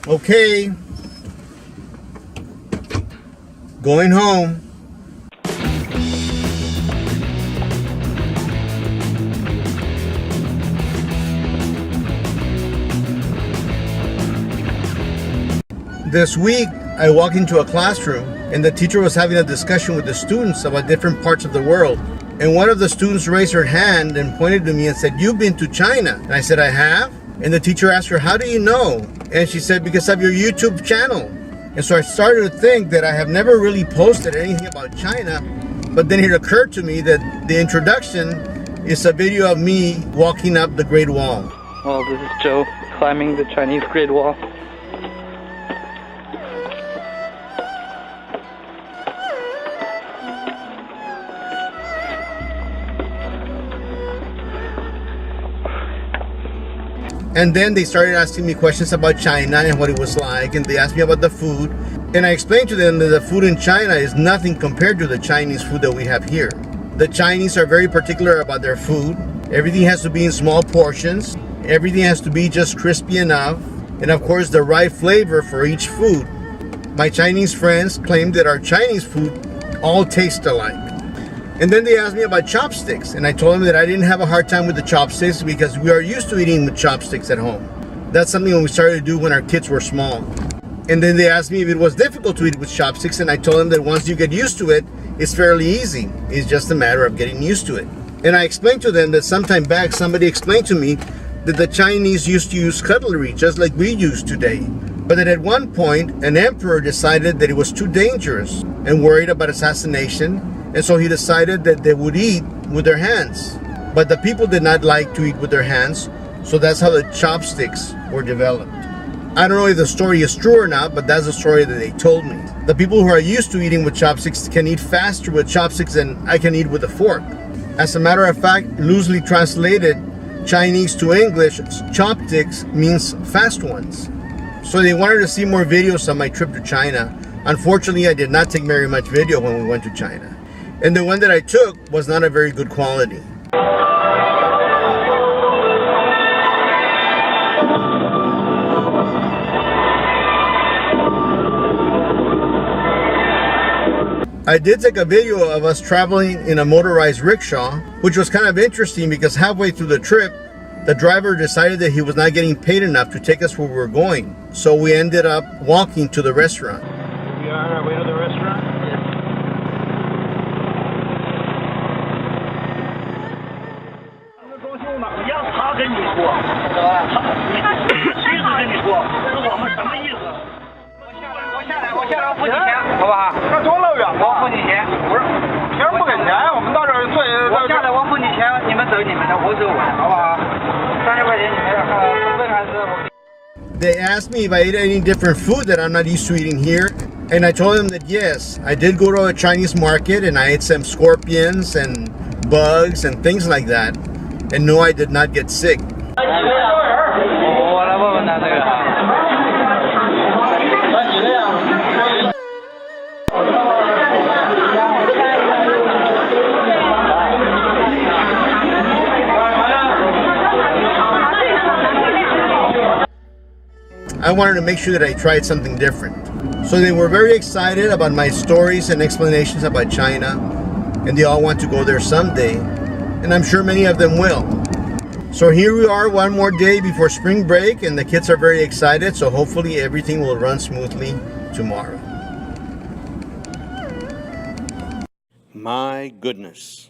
Okay. Going home. This week, I walked into a classroom and the teacher was having a discussion with the students about different parts of the world. And one of the students raised her hand and pointed to me and said, "You've been to China." And I said, "I have." And the teacher asked her, "How do you know?" And she said, "Because of your YouTube channel." And so I started to think that I have never really posted anything about China. But then it occurred to me that the introduction is a video of me walking up the Great Wall. Well, this is Joe climbing the Chinese Great Wall. And then they started asking me questions about China and what it was like, and they asked me about the food. And I explained to them that the food in China is nothing compared to the Chinese food that we have here. The Chinese are very particular about their food. Everything has to be in small portions. Everything has to be just crispy enough. And of course, the right flavor for each food. My Chinese friends claim that our Chinese food all tastes alike. And then they asked me about chopsticks, and I told them that I didn't have a hard time with the chopsticks because we are used to eating with chopsticks at home. That's something that we started to do when our kids were small. And then they asked me if it was difficult to eat with chopsticks, and I told them that once you get used to it, it's fairly easy. It's just a matter of getting used to it. And I explained to them that sometime back somebody explained to me that the Chinese used to use cutlery just like we use today. But that at one point, an emperor decided that it was too dangerous and worried about assassination. And so he decided that they would eat with their hands. But the people did not like to eat with their hands, so that's how the chopsticks were developed. I don't know if the story is true or not, but that's the story that they told me. The people who are used to eating with chopsticks can eat faster with chopsticks than I can eat with a fork. As a matter of fact, loosely translated Chinese to English, chopsticks means fast ones. So they wanted to see more videos on my trip to China. Unfortunately, I did not take very much video when we went to China. And the one that I took was not a very good quality. I did take a video of us traveling in a motorized rickshaw, which was kind of interesting because halfway through the trip, the driver decided that he was not getting paid enough to take us where we were going. So we ended up walking to the restaurant. We are on our way to the restaurant? They asked me if I ate any different food that I'm not used to eating here, and I told them that yes, I did go to a Chinese market and I ate some scorpions and bugs and things like that, and no, I did not get sick. I wanted to make sure that I tried something different. So they were very excited about my stories and explanations about China, and they all want to go there someday, and I'm sure many of them will. So here we are, one more day before spring break, and the kids are very excited, so hopefully everything will run smoothly tomorrow. My goodness.